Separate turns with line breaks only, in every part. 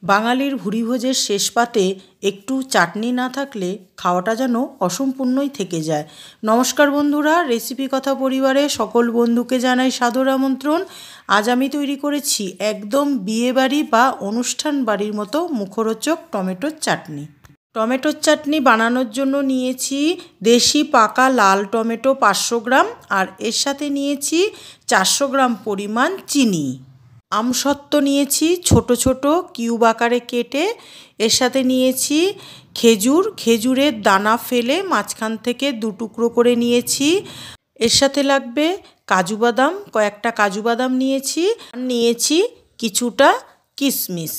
বাঙালির ভুরিভোজের শেষ পাতে একটু চাটনি না থাকলে খাওয়াটা যেন অসম্পূর্ণই থেকে যায়। নমস্কার বন্ধুরা, রেসিপি কথা পরিবারে সকল বন্ধুকে জানাই সাদর আমন্ত্রণ। আজ আমি তৈরি করেছি একদম বিয়েবাড়ি বা অনুষ্ঠান বাড়ির মতো মুখরোচক টমেটোর চাটনি। টমেটোর চাটনি বানানোর জন্য নিয়েছি দেশি পাকা লাল টমেটো 500 গ্রাম, আর এর সাথে নিয়েছি 400 গ্রাম পরিমাণ চিনি। আমসত্ত্ব নিয়েছি ছোট ছোট কিউব আকারে কেটে। এর সাথে নিয়েছি খেজুরের দানা ফেলে মাঝখান থেকে 2 টুকরো করে নিয়েছি। এর সাথে লাগবে কাজু বাদাম, কয়েকটা কাজু বাদাম নিয়েছি, আর নিয়েছি কিছুটা কিশমিশ।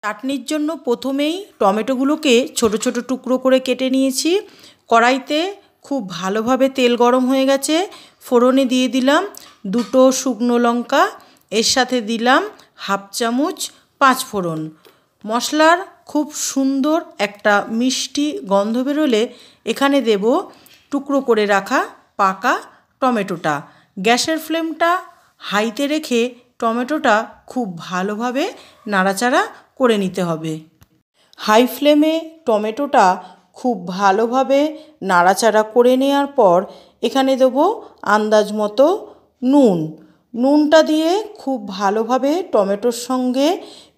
চাটনির জন্য প্রথমেই টমেটোগুলোকে ছোট ছোট টুকরো করে কেটে নিয়েছি। কড়াইতে খুব ভালোভাবে তেল গরম হয়ে গেছে। ফোড়নে দিয়ে দিলাম 2টো শুকনো লঙ্কা, এর সাথে দিলাম 1/2 চামচ 5 ফোড়ন। মশলার খুব সুন্দর একটা মিষ্টি গন্ধ বেরোলে এখানে দেব টুকরো করে রাখা পাকা টমেটোটা। গ্যাসের ফ্লেমটা হাইতে রেখে টমেটোটা খুব ভালোভাবে নাড়াচাড়া করে নিতে হবে। হাই ফ্লেমে টমেটোটা খুব ভালোভাবে নাড়াচাড়া করে নেওয়ার পর এখানে দেব আন্দাজ মতো নুনটা দিয়ে খুব ভালোভাবে টমেটোর সঙ্গে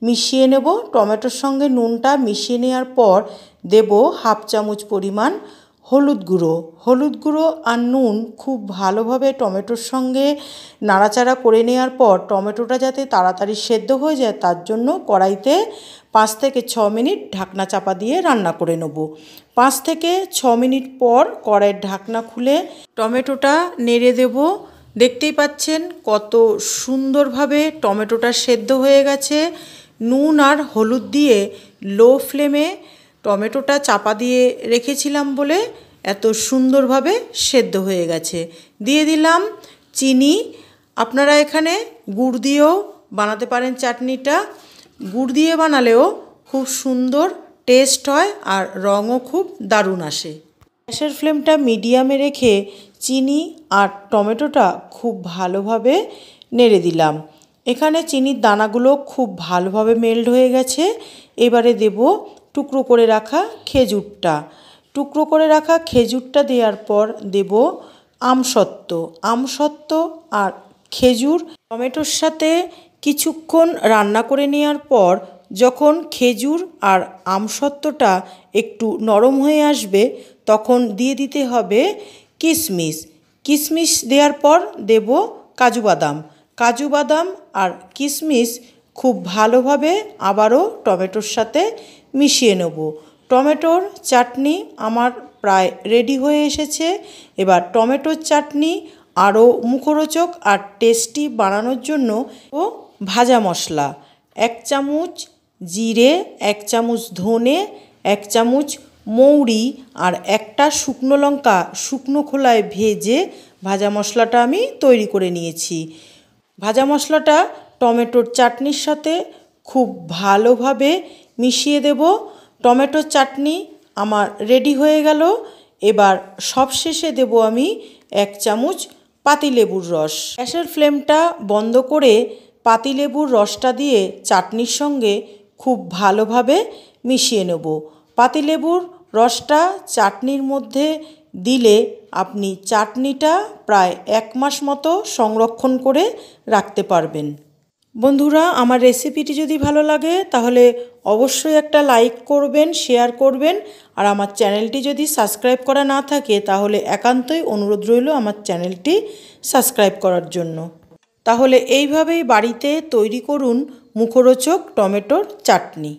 মিশিয়ে নেব। টমেটোর সঙ্গে নুনটা মিশিয়ে নেওয়ার পর দেব 1/2 চামচ পরিমাণ হলুদ গুঁড়ো আর নুন খুব ভালোভাবে টমেটোর সঙ্গে নাড়াচাড়া করে নেওয়ার পর টমেটোটা যাতে তাড়াতাড়ি সেদ্ধ হয়ে যায় তার জন্য কড়াইতে 5 থেকে 6 মিনিট ঢাকনা চাপা দিয়ে রান্না করে নেব। 5 থেকে 6 মিনিট পর কড়াইয়ের ঢাকনা খুলে টমেটোটা নেড়ে দেব। দেখতেই পাচ্ছেন কত সুন্দরভাবে টমেটোটা সেদ্ধ হয়ে গেছে। নুন আর হলুদ দিয়ে লো ফ্লেমে টমেটোটা চাপা দিয়ে রেখেছিলাম বলে এত সুন্দরভাবে সেদ্ধ হয়ে গেছে। দিয়ে দিলাম চিনি। আপনারা এখানে গুড় দিয়েও বানাতে পারেন চাটনিটা। গুড় দিয়ে বানালেও খুব সুন্দর টেস্ট হয় আর রঙও খুব দারুণ আসে। গ্যাসের ফ্লেমটা মিডিয়ামে রেখে চিনি আর টমেটোটা খুব ভালোভাবে নেড়ে দিলাম। এখানে চিনির দানাগুলো খুব ভালোভাবে মেল্ট হয়ে গেছে। এবারে দেব টুকরো করে রাখা খেজুরটা দেওয়ার পর দেব আমসত্ত্ব আর খেজুর টমেটোর সাথে কিছুক্ষণ রান্না করে নেওয়ার পর যখন খেজুর আর আমসত্ত্বটা একটু নরম হয়ে আসবে তখন দিয়ে দিতে হবে কিশমিশ দেওয়ার পর দেব কাজু বাদাম আর কিশমিশ খুব ভালোভাবে আবারও টমেটোর সাথে মিশিয়ে নেব। টমেটোর চাটনি আমার প্রায় রেডি হয়ে এসেছে। এবার টমেটোর চাটনি আরও মুখরোচক আর টেস্টি বানানোর জন্য ভাজা মশলা 1 চামচ জিরে, 1 চামচ ধনে, 1 চামচ মৌরি আর একটা শুকনো লঙ্কা শুকনো খোলায় ভেজে ভাজা মশলাটা আমি তৈরি করে নিয়েছি। ভাজা মশলাটা টমেটোর চাটনির সাথে খুব ভালোভাবে মিশিয়ে দেব। টমেটোর চাটনি আমার রেডি হয়ে গেল। এবার সবশেষে দেব আমি 1 চামচ পাতিলেবুর রস। গ্যাসের ফ্লেমটা বন্ধ করে পাতিলেবুর রসটা দিয়ে চাটনির সঙ্গে খুব ভালোভাবে মিশিয়ে নেব। পাতিলেবুর রসটা চাটনির মধ্যে দিলে আপনি চাটনিটা প্রায় 1 মাস মতো সংরক্ষণ করে রাখতে পারবেন। বন্ধুরা, আমার রেসিপিটি যদি ভালো লাগে তাহলে অবশ্যই একটা লাইক করবেন, শেয়ার করবেন, আর আমার চ্যানেলটি যদি সাবস্ক্রাইব করা না থাকে তাহলে একান্তই অনুরোধ রইল আমার চ্যানেলটি সাবস্ক্রাইব করার জন্য। তাহলে এইভাবেই বাড়িতে তৈরি করুন মুখরোচক টমেটোর চাটনি।